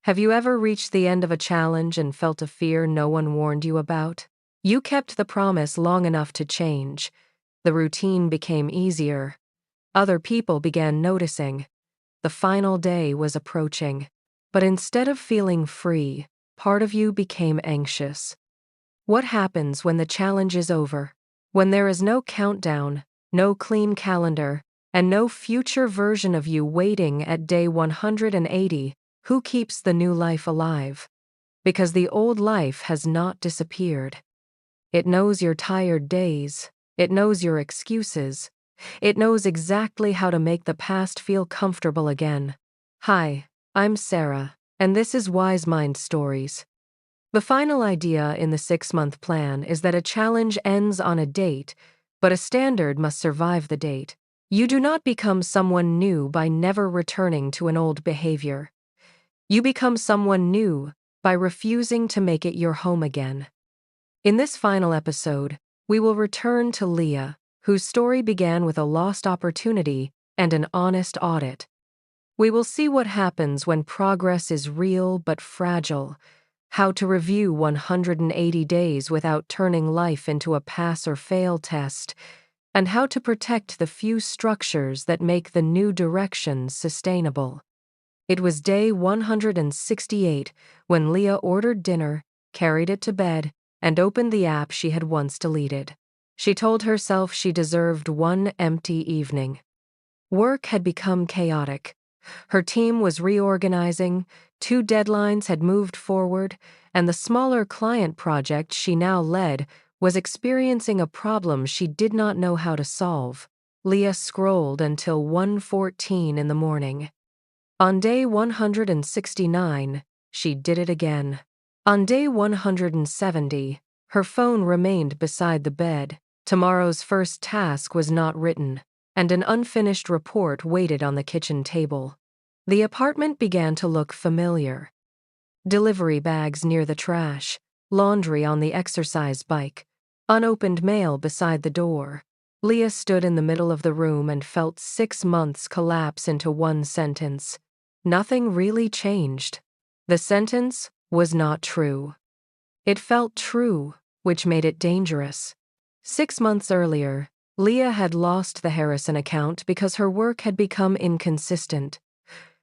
Have you ever reached the end of a challenge and felt a fear no one warned you about? You kept the promise long enough to change. The routine became easier. Other people began noticing. The final day was approaching. But instead of feeling free, part of you became anxious. What happens when the challenge is over? When there is no countdown, no clean calendar, and no future version of you waiting at day 180, who keeps the new life alive? Because the old life has not disappeared. It knows your tired days. It knows your excuses. It knows exactly how to make the past feel comfortable again. Hi, I'm Sarah, and this is WiseMind Stories. The final idea in the 6-month plan is that a challenge ends on a date, but a standard must survive the date. You do not become someone new by never returning to an old behavior. You become someone new by refusing to make it your home again. In this final episode, we will return to Leah, whose story began with a lost opportunity and an honest audit. We will see what happens when progress is real but fragile, how to review 180 days without turning life into a pass or fail test, and how to protect the few structures that make the new directions sustainable. It was day 168 when Leah ordered dinner, carried it to bed, and opened the app she had once deleted. She told herself she deserved one empty evening. Work had become chaotic. Her team was reorganizing, 2 deadlines had moved forward, and the smaller client project she now led was experiencing a problem she did not know how to solve. Leah scrolled until 1:14 in the morning. On day 169, she did it again. On day 170, her phone remained beside the bed. Tomorrow's first task was not written, and an unfinished report waited on the kitchen table. The apartment began to look familiar. Delivery bags near the trash, laundry on the exercise bike, unopened mail beside the door. Leah stood in the middle of the room and felt 6 months collapse into one sentence. Nothing really changed. The sentence was not true. It felt true, which made it dangerous. 6 months earlier, Leah had lost the Harrison account because her work had become inconsistent.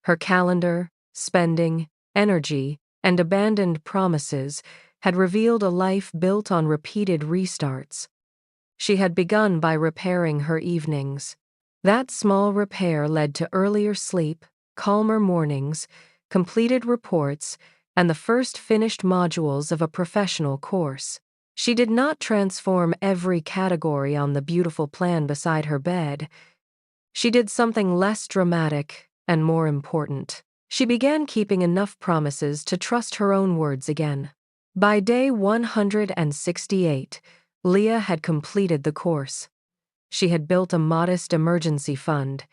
Her calendar, spending, energy, and abandoned promises had revealed a life built on repeated restarts. She had begun by repairing her evenings. That small repair led to earlier sleep, calmer mornings, completed reports, and the first finished modules of a professional course. She did not transform every category on the beautiful plan beside her bed. She did something less dramatic and more important. She began keeping enough promises to trust her own words again. By day 168, Leah had completed the course. She had built a modest emergency fund.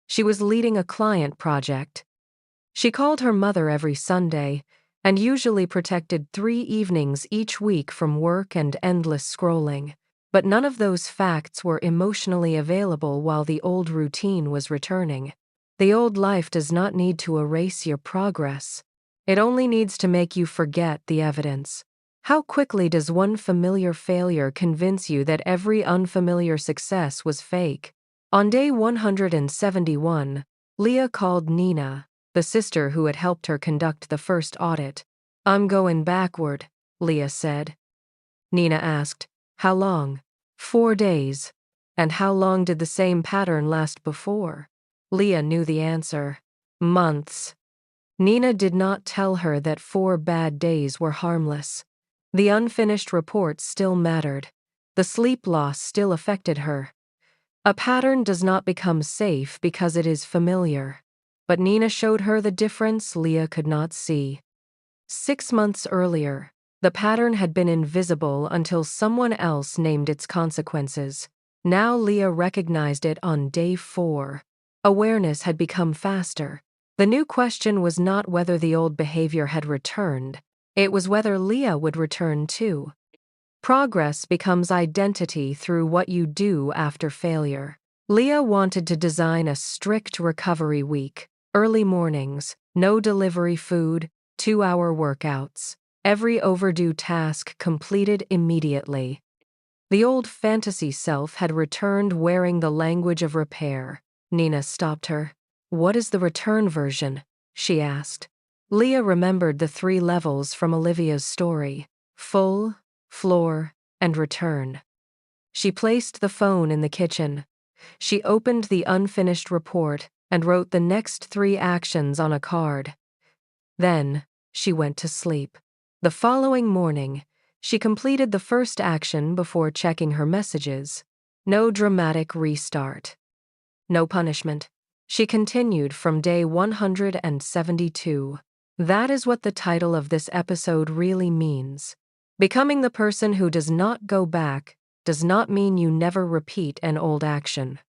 She was leading a client project. She called her mother every Sunday and usually protected 3 evenings each week from work and endless scrolling. But none of those facts were emotionally available while the old routine was returning. The old life does not need to erase your progress. It only needs to make you forget the evidence. How quickly does one familiar failure convince you that every unfamiliar success was fake? On day 171, Leah called Nina, the sister who had helped her conduct the first audit. "I'm going backward," Leah said. Nina asked, "How long?" 4 days. "And how long did the same pattern last before?" Leah knew the answer. Months. Nina did not tell her that 4 bad days were harmless. The unfinished reports still mattered. The sleep loss still affected her. A pattern does not become safe because it is familiar. But Nina showed her the difference Leah could not see. 6 months earlier, the pattern had been invisible until someone else named its consequences. Now Leah recognized it on day 4. Awareness had become faster. The new question was not whether the old behavior had returned. It was whether Leah would return too. Progress becomes identity through what you do after failure. Leah wanted to design a strict recovery week. Early mornings, no delivery food, 2-hour workouts. Every overdue task completed immediately. The old fantasy self had returned wearing the language of repair. Nina stopped her. "What is the return version?" she asked. Leah remembered the 3 levels from Olivia's story: full, floor, and return. She placed the phone in the kitchen. She opened the unfinished report and wrote the next 3 actions on a card. Then, she went to sleep. The following morning, she completed the first action before checking her messages. No dramatic restart. No punishment. She continued from day 172. That is what the title of this episode really means. Becoming the person who does not go back does not mean you never repeat an old action.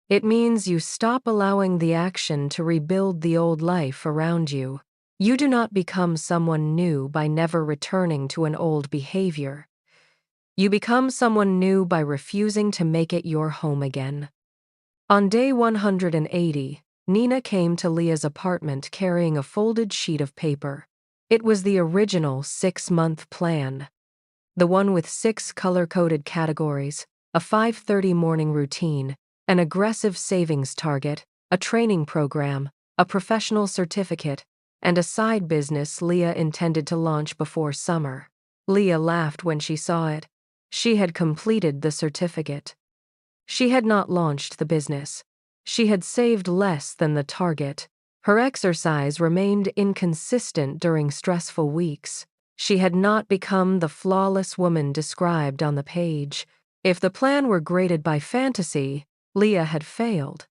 It means you stop allowing the action to rebuild the old life around you. You do not become someone new by never returning to an old behavior. You become someone new by refusing to make it your home again. On day 180, Nina came to Leah's apartment carrying a folded sheet of paper. It was the original 6-month plan. The one with 6 color-coded categories, a 5:30 morning routine, an aggressive savings target, a training program, a professional certificate, and a side business Leah intended to launch before summer. Leah laughed when she saw it. She had completed the certificate. She had not launched the business. She had saved less than the target. Her exercise remained inconsistent during stressful weeks. She had not become the flawless woman described on the page. If the plan were graded by fantasy, Leah had failed.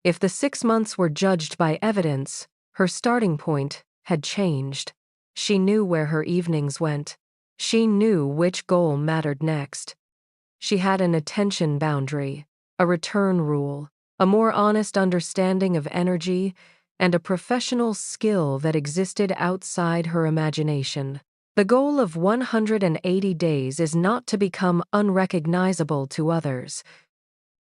If the 6 months were judged by evidence, her starting point had changed. She knew where her evenings went. She knew which goal mattered next. She had an attention boundary, a return rule, a more honest understanding of energy, and a professional skill that existed outside her imagination. The goal of 180 days is not to become unrecognizable to others.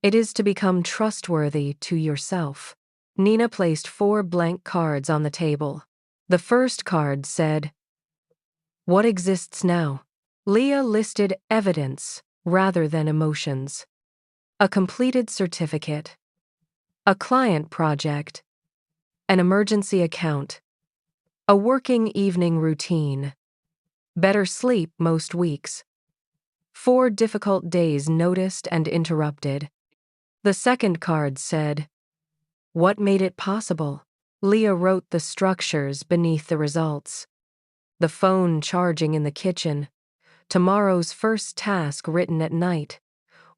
It is to become trustworthy to yourself. Nina placed 4 blank cards on the table. The first card said, "What exists now?" Leah listed evidence rather than emotions. A completed certificate. A client project. An emergency account. A working evening routine. Better sleep most weeks. 4 difficult days noticed and interrupted. The second card said, "What made it possible?" Leah wrote the structures beneath the results. The phone charging in the kitchen. Tomorrow's first task written at night.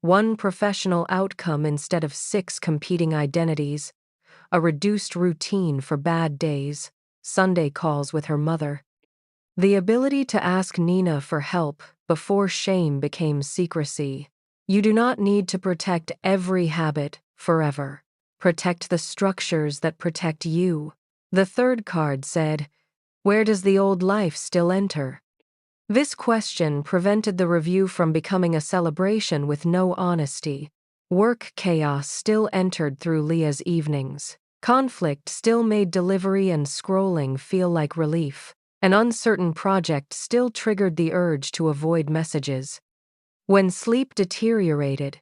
1 professional outcome instead of 6 competing identities. A reduced routine for bad days. Sunday calls with her mother. The ability to ask Nina for help before shame became secrecy. You do not need to protect every habit forever. Protect the structures that protect you. The third card said, "Where does the old life still enter?" This question prevented the review from becoming a celebration with no honesty. Work chaos still entered through Leah's evenings. Conflict still made delivery and scrolling feel like relief. An uncertain project still triggered the urge to avoid messages. When sleep deteriorated,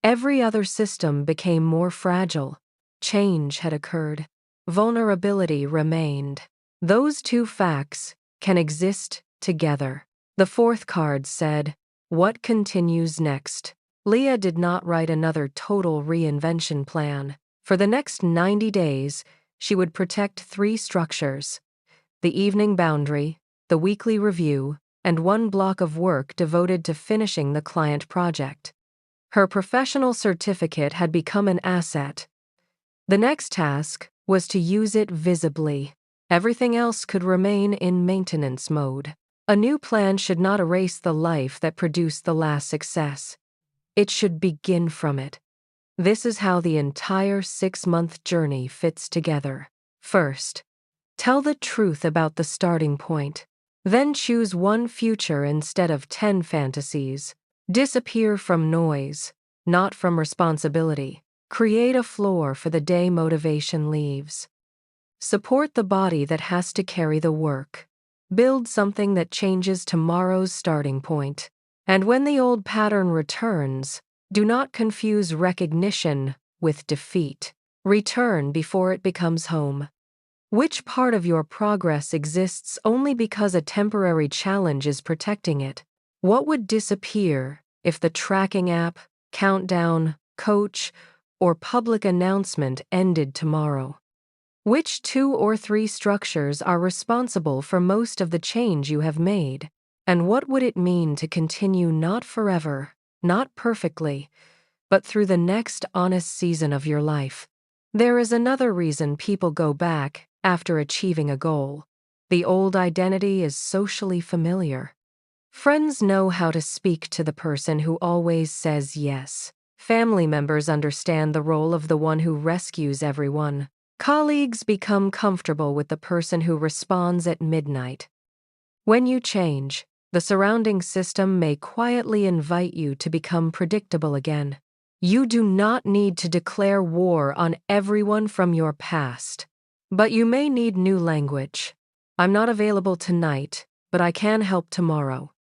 every other system became more fragile. Change had occurred. Vulnerability remained. Those 2 facts can exist together. The fourth card said, "What continues next?" Leah did not write another total reinvention plan. For the next 90 days, she would protect 3 structures: the evening boundary, the weekly review, and 1 block of work devoted to finishing the client project. Her professional certificate had become an asset. The next task was to use it visibly. Everything else could remain in maintenance mode. A new plan should not erase the life that produced the last success. It should begin from it. This is how the entire 6-month journey fits together. First, tell the truth about the starting point. Then choose 1 future instead of 10 fantasies. Disappear from noise, not from responsibility. Create a floor for the day motivation leaves. Support the body that has to carry the work. Build something that changes tomorrow's starting point. And when the old pattern returns, do not confuse recognition with defeat. Return before it becomes home. Which part of your progress exists only because a temporary challenge is protecting it? What would disappear if the tracking app, countdown, coach, or public announcement ended tomorrow? Which 2 or 3 structures are responsible for most of the change you have made? And what would it mean to continue not forever, not perfectly, but through the next honest season of your life? There is another reason people go back after achieving a goal. The old identity is socially familiar. Friends know how to speak to the person who always says yes. Family members understand the role of the one who rescues everyone. Colleagues become comfortable with the person who responds at midnight. When you change, the surrounding system may quietly invite you to become predictable again. You do not need to declare war on everyone from your past. But you may need new language. I'm not available tonight, but I can help tomorrow.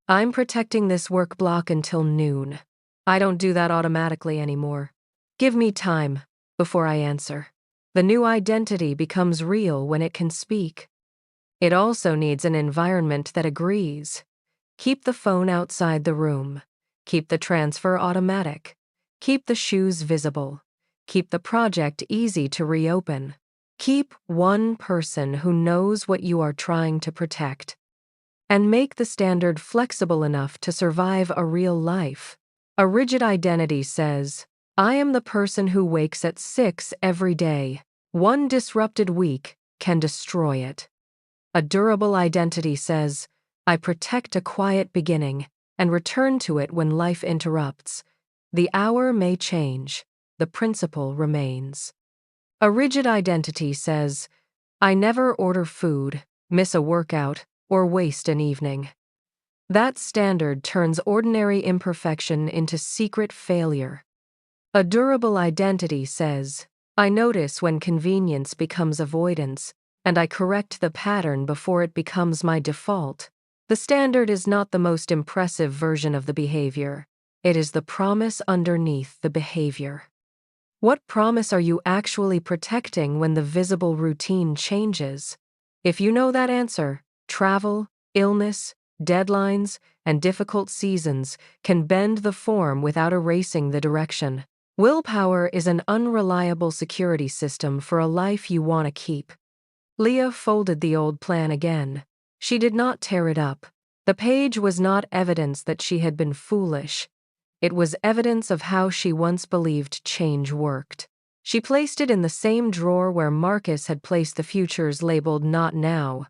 I'm protecting this work block until noon. I don't do that automatically anymore. Give me time before I answer. The new identity becomes real when it can speak. It also needs an environment that agrees. Keep the phone outside the room. Keep the transfer automatic. Keep the shoes visible. Keep the project easy to reopen. Keep one person who knows what you are trying to protect. And make the standard flexible enough to survive a real life. A rigid identity says, I am the person who wakes at 6 every day. One disrupted week can destroy it. A durable identity says, I protect a quiet beginning and return to it when life interrupts. The hour may change, the principle remains. A rigid identity says, I never order food, miss a workout, or waste an evening. That standard turns ordinary imperfection into secret failure. A durable identity says, I notice when convenience becomes avoidance, and I correct the pattern before it becomes my default. The standard is not the most impressive version of the behavior. It is the promise underneath the behavior. What promise are you actually protecting when the visible routine changes? If you know that answer, travel, illness, deadlines, and difficult seasons can bend the form without erasing the direction. Willpower is an unreliable security system for a life you want to keep. Leah folded the old plan again. She did not tear it up. The page was not evidence that she had been foolish. It was evidence of how she once believed change worked. She placed it in the same drawer where Marcus had placed the futures labeled Not Now.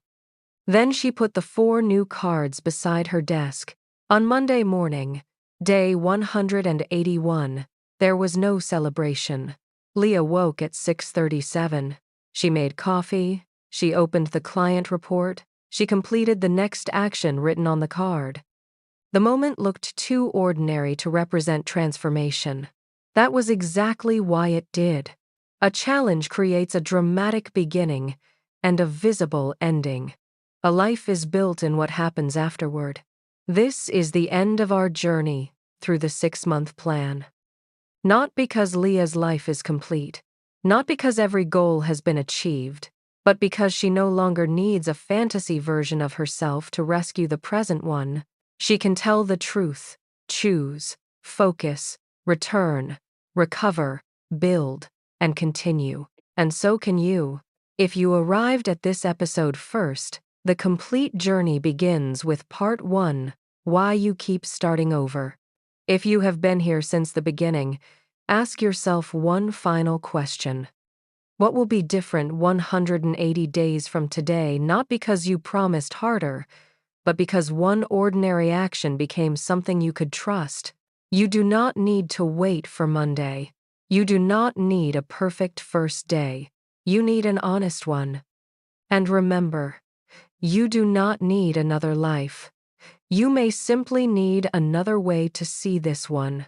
Then she put the 4 new cards beside her desk. On Monday morning, day 181, there was no celebration. Leah woke at 6:37. She made coffee. She opened the client report. She completed the next action written on the card. The moment looked too ordinary to represent transformation. That was exactly why it did. A challenge creates a dramatic beginning and a visible ending. A life is built in what happens afterward. This is the end of our journey through the 6-month plan. Not because Leah's life is complete, not because every goal has been achieved, but because she no longer needs a fantasy version of herself to rescue the present one. She can tell the truth, choose, focus, return, recover, build, and continue. And so can you. If you arrived at this episode first, the complete journey begins with part 1, why you keep starting over. If you have been here since the beginning, ask yourself one final question. What will be different 180 days from today, not because you promised harder, but because one ordinary action became something you could trust? You do not need to wait for Monday. You do not need a perfect first day. You need an honest one. And remember, you do not need another life. You may simply need another way to see this one.